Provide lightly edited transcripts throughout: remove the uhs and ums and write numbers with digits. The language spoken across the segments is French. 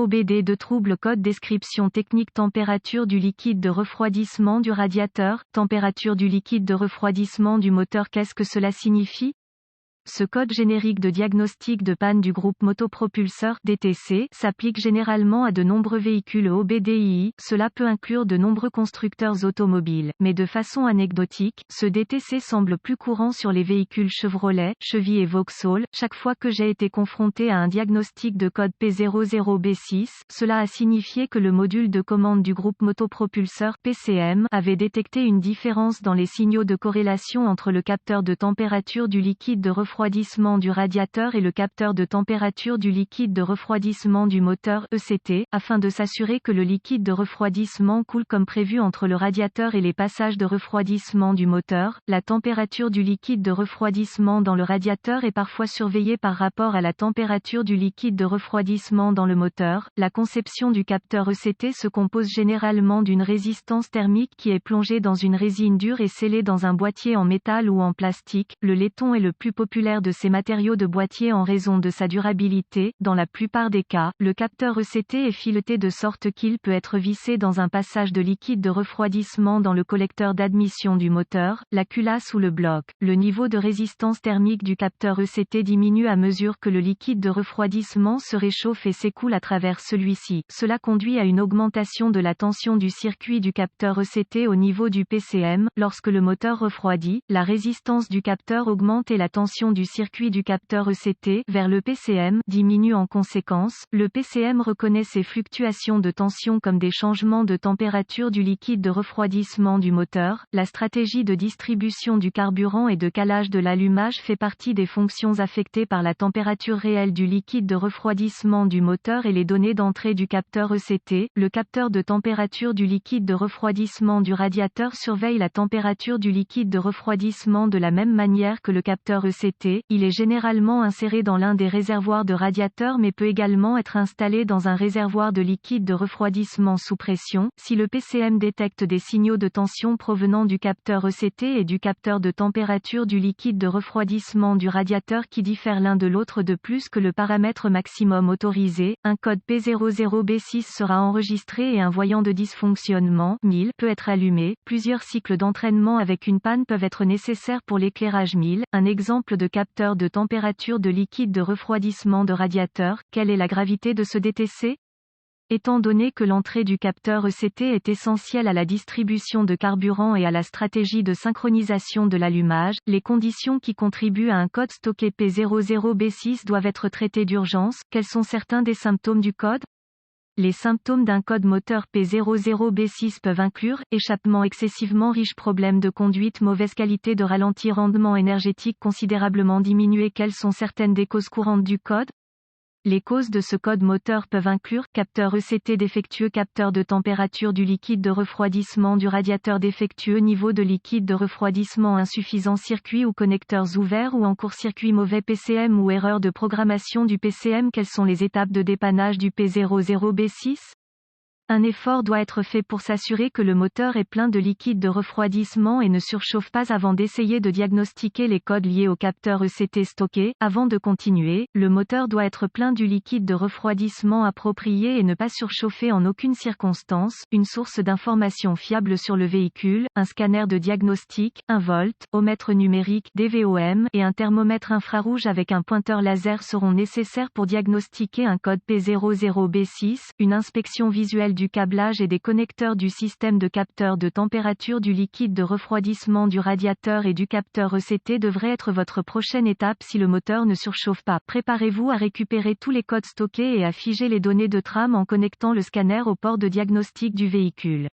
OBD de trouble code description technique température du liquide de refroidissement du radiateur, température du liquide de refroidissement du moteur. Qu'est-ce que cela signifie? Ce code générique de diagnostic de panne du groupe motopropulseur DTC s'applique généralement à de nombreux véhicules OBDII, cela peut inclure de nombreux constructeurs automobiles, mais de façon anecdotique, ce DTC semble plus courant sur les véhicules Chevrolet, Chevy et Vauxhall. Chaque fois que j'ai été confronté à un diagnostic de code P00B6, cela a signifié que le module de commande du groupe motopropulseur PCM avait détecté une différence dans les signaux de corrélation entre le capteur de température du liquide de refroidissement du radiateur et le capteur de température du liquide de refroidissement du moteur ECT, afin de s'assurer que le liquide de refroidissement coule comme prévu entre le radiateur et les passages de refroidissement du moteur. La température du liquide de refroidissement dans le radiateur est parfois surveillée par rapport à la température du liquide de refroidissement dans le moteur. La conception du capteur ECT se compose généralement d'une résistance thermique qui est plongée dans une résine dure et scellée dans un boîtier en métal ou en plastique. Le laiton est le plus populaire de ces matériaux de boîtier en raison de sa durabilité. Dans la plupart des cas, le capteur ECT est fileté de sorte qu'il peut être vissé dans un passage de liquide de refroidissement dans le collecteur d'admission du moteur, la culasse ou le bloc. Le niveau de résistance thermique du capteur ECT diminue à mesure que le liquide de refroidissement se réchauffe et s'écoule à travers celui-ci. Cela conduit à une augmentation de la tension du circuit du capteur ECT au niveau du PCM. Lorsque le moteur refroidit, la résistance du capteur augmente et la tension du circuit du capteur ECT vers le PCM diminue en conséquence. Le PCM reconnaît ces fluctuations de tension comme des changements de température du liquide de refroidissement du moteur. La stratégie de distribution du carburant et de calage de l'allumage fait partie des fonctions affectées par la température réelle du liquide de refroidissement du moteur et les données d'entrée du capteur ECT. Le capteur de température du liquide de refroidissement du radiateur surveille la température du liquide de refroidissement de la même manière que le capteur ECT. Il est généralement inséré dans l'un des réservoirs de radiateur mais peut également être installé dans un réservoir de liquide de refroidissement sous pression. Si le PCM détecte des signaux de tension provenant du capteur ECT et du capteur de température du liquide de refroidissement du radiateur qui diffèrent l'un de l'autre de plus que le paramètre maximum autorisé, un code P00B6 sera enregistré et un voyant de dysfonctionnement 1000 peut être allumé. Plusieurs cycles d'entraînement avec une panne peuvent être nécessaires pour l'éclairage 1000. Un exemple de capteur de température de liquide de refroidissement de radiateur. Quelle est la gravité de ce DTC? Étant donné que l'entrée du capteur ECT est essentielle à la distribution de carburant et à la stratégie de synchronisation de l'allumage, les conditions qui contribuent à un code stocké P00B6 doivent être traitées d'urgence. Quels sont certains des symptômes du code? Les symptômes d'un code moteur P00B6 peuvent inclure échappement excessivement riche, problème de conduite, mauvaise qualité de ralenti, rendement énergétique considérablement diminué. Quelles sont certaines des causes courantes du code? Les causes de ce code moteur peuvent inclure capteur ECT défectueux, capteur de température du liquide de refroidissement du radiateur défectueux, niveau de liquide de refroidissement insuffisant, circuit ou connecteurs ouverts ou en court-circuit, mauvais PCM ou erreur de programmation du PCM. Quelles sont les étapes de dépannage du P00B6? Un effort doit être fait pour s'assurer que le moteur est plein de liquide de refroidissement et ne surchauffe pas avant d'essayer de diagnostiquer les codes liés au capteur ECT stocké. Avant de continuer, le moteur doit être plein du liquide de refroidissement approprié et ne pas surchauffer en aucune circonstance. Une source d'information fiable sur le véhicule, un scanner de diagnostic, un voltomètre numérique DVOM et un thermomètre infrarouge avec un pointeur laser seront nécessaires pour diagnostiquer un code P00B6. Une inspection visuelle du câblage et des connecteurs du système de capteur de température du liquide de refroidissement du radiateur et du capteur ECT devrait être votre prochaine étape si le moteur ne surchauffe pas. Préparez-vous à récupérer tous les codes stockés et à figer les données de trame en connectant le scanner au port de diagnostic du véhicule.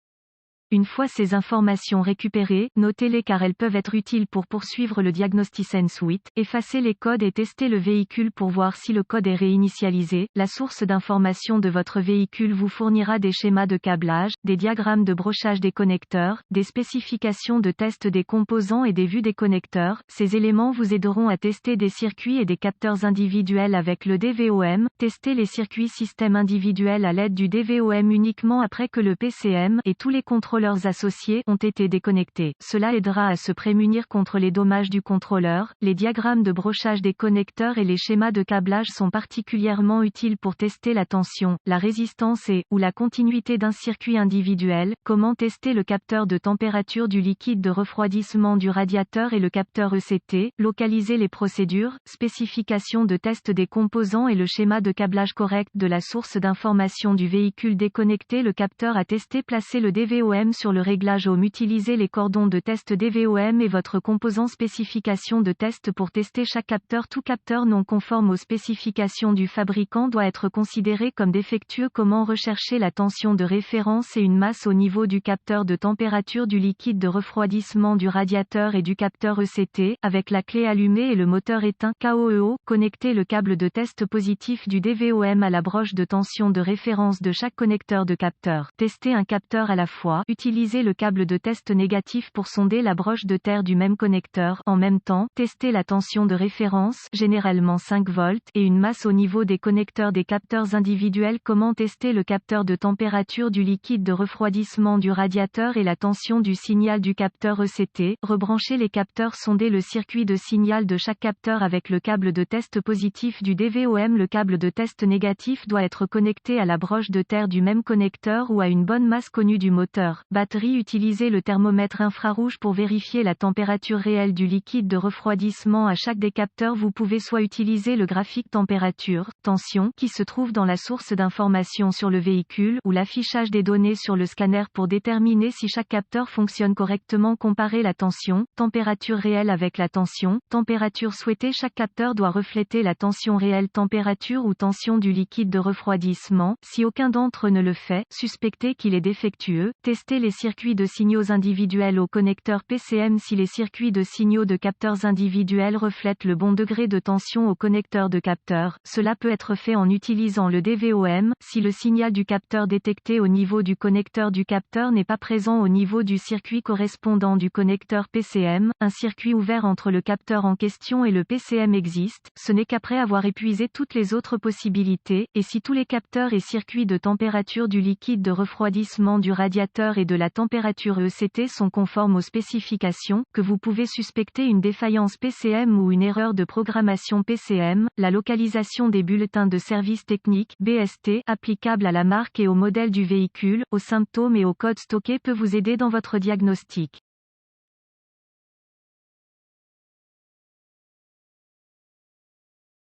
Une fois ces informations récupérées, notez-les car elles peuvent être utiles pour poursuivre le Diagnosticen Suite, effacez les codes et testez le véhicule pour voir si le code est réinitialisé. La source d'information de votre véhicule vous fournira des schémas de câblage, des diagrammes de brochage des connecteurs, des spécifications de test des composants et des vues des connecteurs. Ces éléments vous aideront à tester des circuits et des capteurs individuels avec le DVOM. Testez les circuits système individuels à l'aide du DVOM uniquement après que le PCM et tous les contrôleurs contrôleurs associés ont été déconnectés. Cela aidera à se prémunir contre les dommages du contrôleur. Les diagrammes de brochage des connecteurs et les schémas de câblage sont particulièrement utiles pour tester la tension, la résistance et, ou la continuité d'un circuit individuel. Comment tester le capteur de température du liquide de refroidissement du radiateur et le capteur ECT, localiser les procédures, spécification de test des composants et le schéma de câblage correct de la source d'information du véhicule déconnecté. Le capteur à tester, placer le DVOM sur le réglage OM, utiliser les cordons de test DVOM et votre composant spécification de test pour tester chaque capteur. Tout capteur non conforme aux spécifications du fabricant doit être considéré comme défectueux. Comment rechercher la tension de référence et une masse au niveau du capteur de température du liquide de refroidissement du radiateur et du capteur ECT, avec la clé allumée et le moteur éteint KOEO, connectez le câble de test positif du DVOM à la broche de tension de référence de chaque connecteur de capteur. Testez un capteur à la fois, utilisez le câble de test négatif pour sonder la broche de terre du même connecteur. En même temps, testez la tension de référence, généralement 5 volts, et une masse au niveau des connecteurs des capteurs individuels. Comment tester le capteur de température du liquide de refroidissement du radiateur et la tension du signal du capteur ECT. Rebranchez les capteurs, sondez le circuit de signal de chaque capteur avec le câble de test positif du DVOM. Le câble de test négatif doit être connecté à la broche de terre du même connecteur ou à une bonne masse connue du moteur. Batterie, utilisez le thermomètre infrarouge pour vérifier la température réelle du liquide de refroidissement à chaque des capteurs. Vous pouvez soit utiliser le graphique température, tension, qui se trouve dans la source d'information sur le véhicule, ou l'affichage des données sur le scanner pour déterminer si chaque capteur fonctionne correctement. Comparer la tension, température réelle avec la tension, température souhaitée. Chaque capteur doit refléter la tension réelle, température ou tension du liquide de refroidissement. Si aucun d'entre eux ne le fait, suspectez qu'il est défectueux. Testez les circuits de signaux individuels au connecteur PCM. Si les circuits de signaux de capteurs individuels reflètent le bon degré de tension au connecteur de capteur, cela peut être fait en utilisant le DVOM. Si le signal du capteur détecté au niveau du connecteur du capteur n'est pas présent au niveau du circuit correspondant du connecteur PCM, un circuit ouvert entre le capteur en question et le PCM existe. Ce n'est qu'après avoir épuisé toutes les autres possibilités, et si tous les capteurs et circuits de température du liquide de refroidissement du radiateur et de la température ECT sont conformes aux spécifications, que vous pouvez suspecter une défaillance PCM ou une erreur de programmation PCM. La localisation des bulletins de service technique (BST) applicables à la marque et au modèle du véhicule, aux symptômes et aux codes stockés peut vous aider dans votre diagnostic.